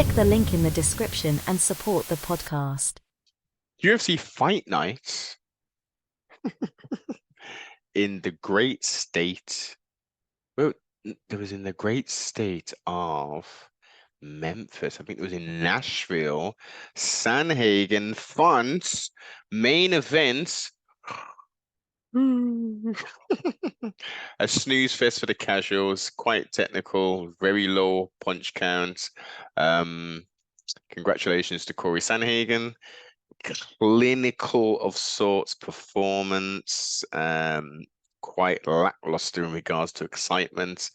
Click the link in the description and support the podcast. UFC Fight Night in the great state. Well, there was in the great state of Memphis. I think it was in Nashville. Sandhagen, Fonts, main event. A snooze fest for the casuals, quite technical, very low punch count. Um, Congratulations to Cory Sandhagen. Clinical of sorts performance, quite lackluster in regards to excitement,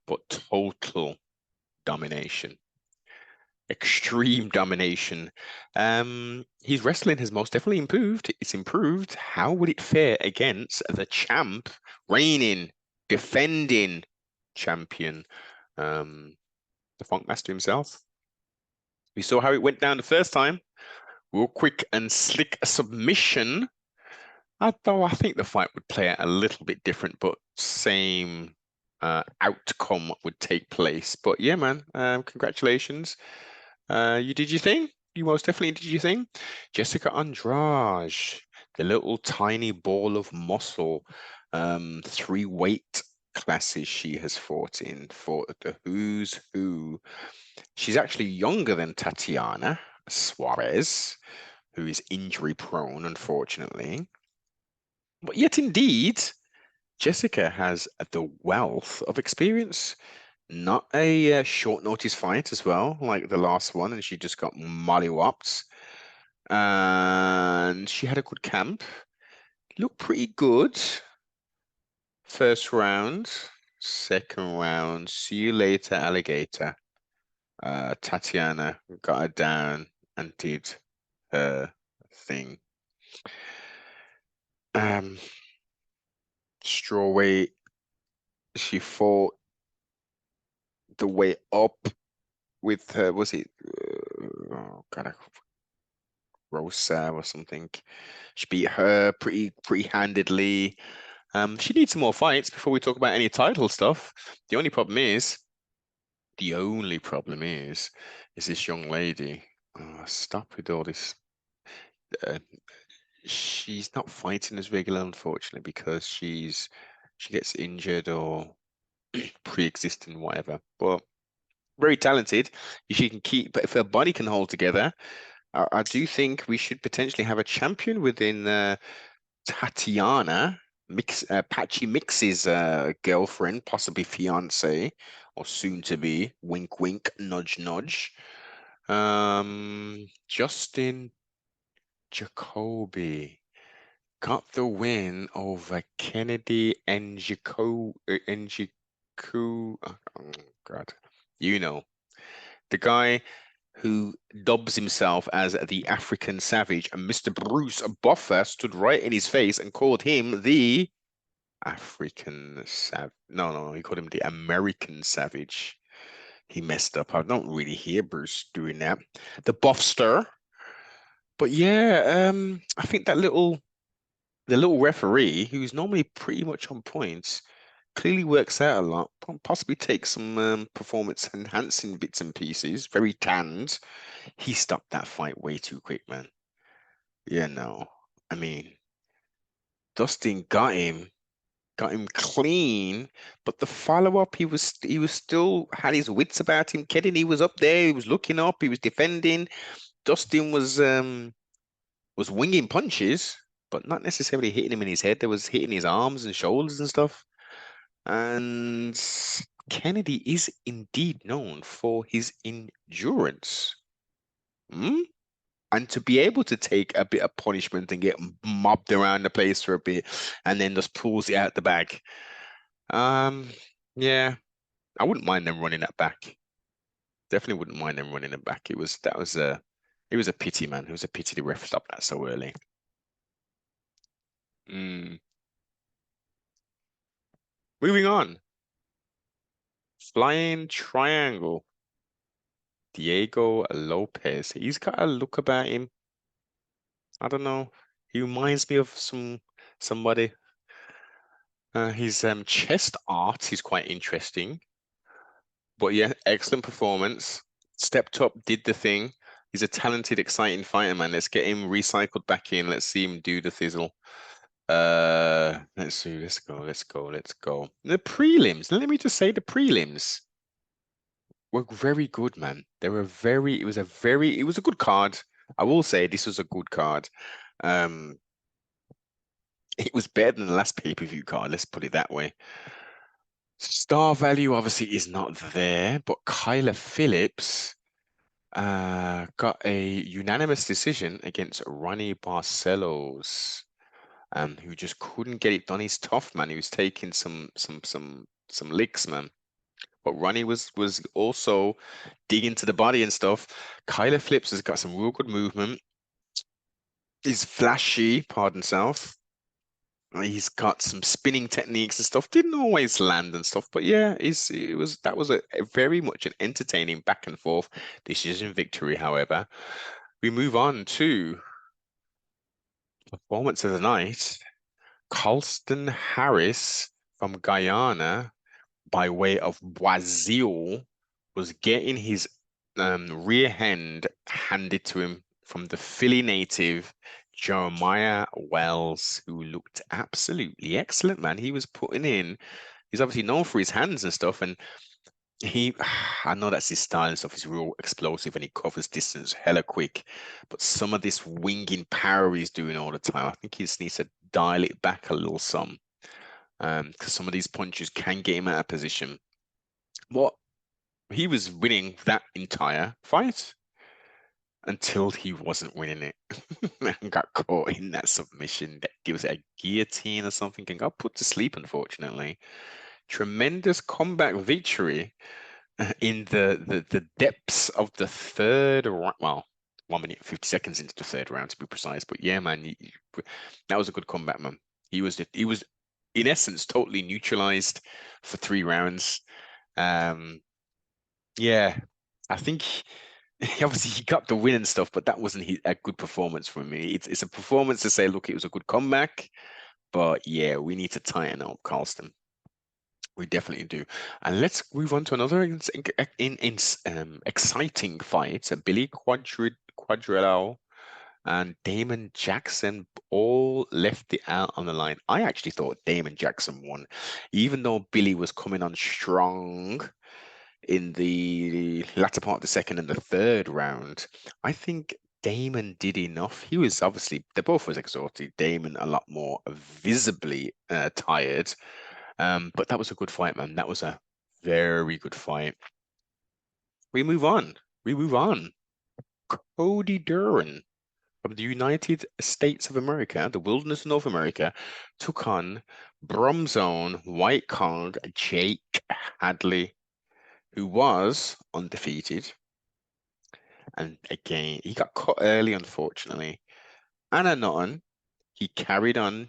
but total domination. Extreme domination. His wrestling has most definitely improved. It's improved. How would it fare against the champ, reigning, defending champion, um, the Funk Master himself? We saw how it went down the first time. Real quick and slick submission. Although I think the fight would play out a little bit different, but same outcome would take place. But yeah, man, congratulations. You did your thing. You most definitely did your thing. Jessica Andrade, the little tiny ball of muscle, three weight classes she has fought in for the who's who. She's actually younger than Tatiana Suarez, who is injury prone, unfortunately. But yet, indeed, Jessica has the wealth of experience. Not a short notice fight as well, like the last one, and she just got mollywopped. And she had a good camp. Looked pretty good. First round, second round. See you later, alligator. Tatiana got her down and did her thing. Um, Strawweight, she fought the way up with her, was it oh God, Rosa or something? She beat her pretty handedly. She needs some more fights before we talk about any title stuff. The only problem is, the only problem is this young lady. Oh, stop with all this. Uh, she's not fighting as regular, unfortunately, because she gets injured or pre-existing whatever. But very talented. If she can keep, but if her body can hold together, I do think we should potentially have a champion within Tatiana, Patchy Mix's girlfriend, possibly fiance, or soon to be. Wink, wink, nudge, nudge. Justin Jacoby got the win over Kennedy Njiku. Oh, God, you know the guy who dubs himself as the African Savage, and Mr. Bruce Buffer stood right in his face and called him the African Sav. No, no, he called him the American Savage. He messed up. I don't really hear Bruce doing that. The Buffster. But yeah, I think the little referee, who's normally pretty much on points, clearly works out a lot. Possibly takes some performance enhancing bits and pieces. Very tanned. He stopped that fight way too quick, man. Yeah, no. I mean, Dustin got him clean, but the follow-up, he was still had his wits about him. Kennedy was up there, he was looking up, he was defending. Dustin was winging punches, but not necessarily hitting him in his head. There was hitting his arms and shoulders and stuff. And Kennedy is indeed known for his endurance. Hmm? And to be able to take a bit of punishment and get mobbed around the place for a bit and then just pulls it out the bag. Um, yeah, I wouldn't mind them running that back. Definitely wouldn't mind them running it back. It was a pity, man. It was a pity the ref stopped that so early. Mm. Moving on. Flying Triangle. Diego Lopez. He's got a look about him. I don't know. He reminds me of somebody. His chest art is quite interesting. But yeah, excellent performance. stepped up, did the thing. He's a talented, exciting fighter, man. Let's get him recycled back in. Let's see him do the thizzle. Let's see. Let's go. Let's go. Let's go. The prelims. Let me just say the prelims were very good, man. They were very. It was a good card. I will say this was a good card. Um, it was better than the last pay-per-view card. Let's put it that way. Star value obviously is not there, but Kyler Phillips got a unanimous decision against Ronnie Barcelos, who just couldn't get it done. He's tough, man. He was taking some licks, man. But Ronnie was also digging to the body and stuff. Kyler Phillips has got some real good movement. He's flashy, pardon self. He's got some spinning techniques and stuff. Didn't always land and stuff, but yeah, that was a very much an entertaining back and forth decision victory. However, we move on to performance of the night. Colston Harris from Guyana, by way of Brazil, was getting his rear hand handed to him from the Philly native Jeremiah Wells, who looked absolutely excellent, man. He was putting in, he's obviously known for his hands and stuff, and I know that's his style and stuff. He's real explosive and he covers distance hella quick, but some of this winging power he's doing all the time, I think he just needs to dial it back a little some, because some of these punches can get him out of position. What he was winning that entire fight until he wasn't winning it and got caught in that submission that gives it a guillotine or something and got put to sleep, unfortunately. Tremendous comeback victory in the depths of the third round. Well, 1 minute 50 seconds into the third round to be precise. But yeah, man, that was a good comeback, man. He was in essence totally neutralized for 3 rounds. Yeah, I think obviously he got the win and stuff, but that wasn't a good performance for me. It's a performance to say, look, it was a good comeback, but yeah, we need to tighten up, Carlston. We definitely do. And let's move on to another exciting fight. Billy Quadrillo and Damon Jackson all left it out on the line. I actually thought Damon Jackson won, even though Billy was coming on strong in the latter part of the second and the third round. I think Damon did enough. He was obviously, they both was exhausted. Damon a lot more visibly tired. But that was a good fight, man. That was a very good fight. We move on. We move on. Cody Duran from the United States of America, the wilderness of North America, took on Bromzone White Kong Jake Hadley, who was undefeated. And again, he got cut early, unfortunately. Anna Notton, he carried on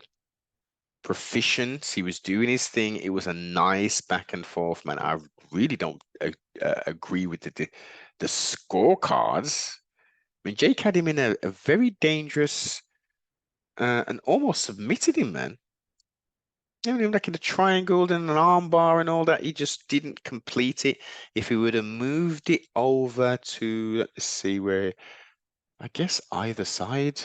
proficient. He was doing his thing. It was a nice back and forth, man. I really don't agree with the scorecards. I mean, Jake had him in a very dangerous and almost submitted him, man. You know, like in a triangle and an arm bar and all that. He just didn't complete it. If he would have moved it over to, let's see where, I guess either side,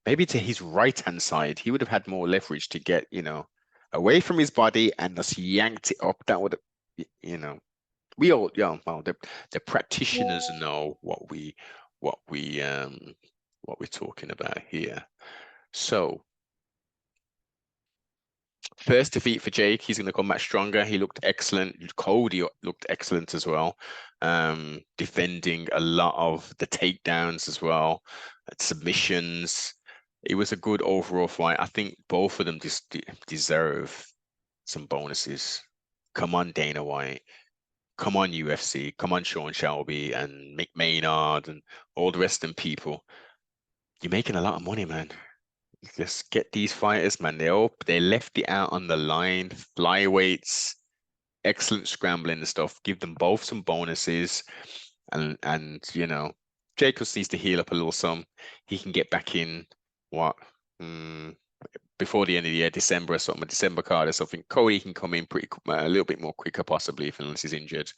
maybe to his right-hand side, he would have had more leverage to get, away from his body and just yanked it up. That would have, we all, yeah, well, the practitioners know what we're talking about here. So, first defeat for Jake. He's going to come back stronger. He looked excellent. Cody looked excellent as well, defending a lot of the takedowns as well, submissions. It was a good overall fight. I think both of them just deserve some bonuses. Come on, Dana White. Come on, UFC. Come on, Sean Shelby and Mick Maynard and all the rest of them people. You're making a lot of money, man. Just get these fighters, man. They left it out on the line. Flyweights, excellent scrambling and stuff. Give them both some bonuses, and Jacobs needs to heal up a little some. He can get back in before the end of the year, December or something, a December card or something. Cody can come in a little bit more quicker, possibly, unless he's injured.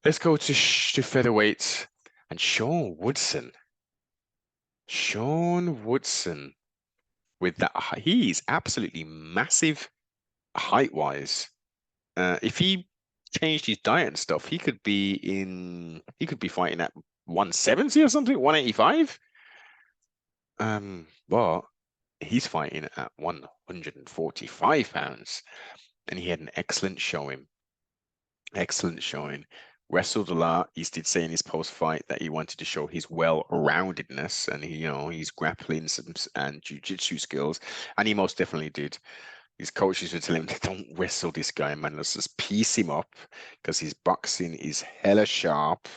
Let's go to featherweight and Sean Woodson. Sean Woodson with that, he's absolutely massive height-wise. If he changed his diet and stuff, he could be fighting at 170 or something, 185. But he's fighting at 145 pounds, and he had an excellent showing. Excellent showing. Wrestled a lot. He did say in his post-fight that he wanted to show his well-roundedness and his grappling and jiu-jitsu skills, and he most definitely did. His coaches were telling him, don't wrestle this guy, man. Let's just piece him up because his boxing is hella sharp.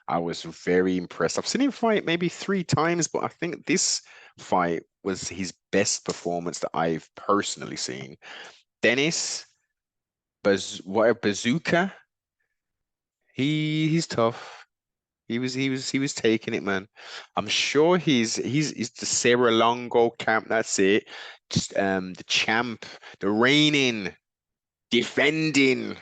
I was very impressed. I've seen him fight maybe 3 times, but I think this fight was his best performance that I've personally seen. Dennis Bazooka, he's tough. He was taking it, man. I'm sure he's the Sarah Longo camp. That's it. Just the champ, the reigning, defending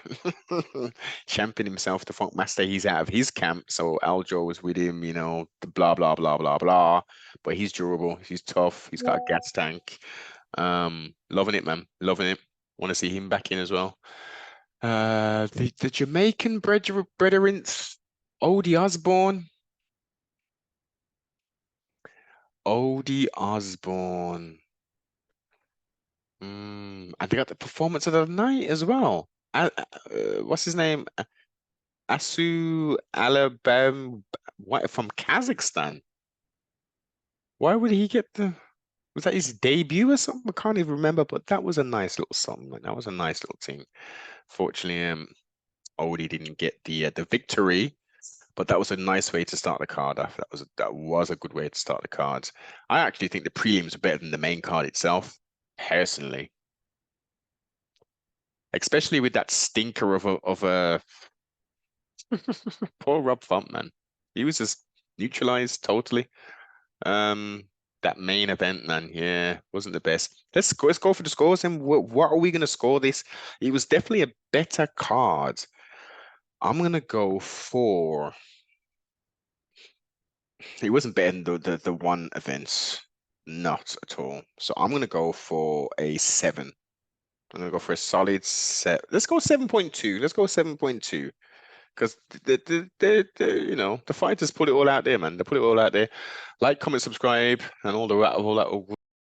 champion himself, the Funk Master. He's out of his camp, so Aljo was with him. The blah blah blah blah blah. But he's durable. He's tough. He's got a gas tank. Loving it, man. Loving it. Want to see him back in as well. The Jamaican brethren, Odie Osborne. Odie Osborne. And they got the performance of the night as well. What's his name? Asu Alabam, what, from Kazakhstan. Why would he get was that his debut or something? I can't even remember, but that was a nice little something. That was a nice little team. Fortunately, Odie didn't get the victory. But that was a nice way to start the card. That was a good way to start the cards. I actually think the prelims are better than the main card itself, personally. Especially with that stinker of a poor Rob Font, man. He was just neutralized totally. That main event, man, yeah, wasn't the best. Let's go for the scores. And what are we gonna score this? It was definitely a better card. I'm gonna go for. It wasn't better than the one events, not at all. So I'm gonna go for a 7. I'm gonna go for a solid set. Let's go 7.2. Let's go 7.2. Because the fighters put it all out there, man. They put it all out there. Like, comment, subscribe, and all that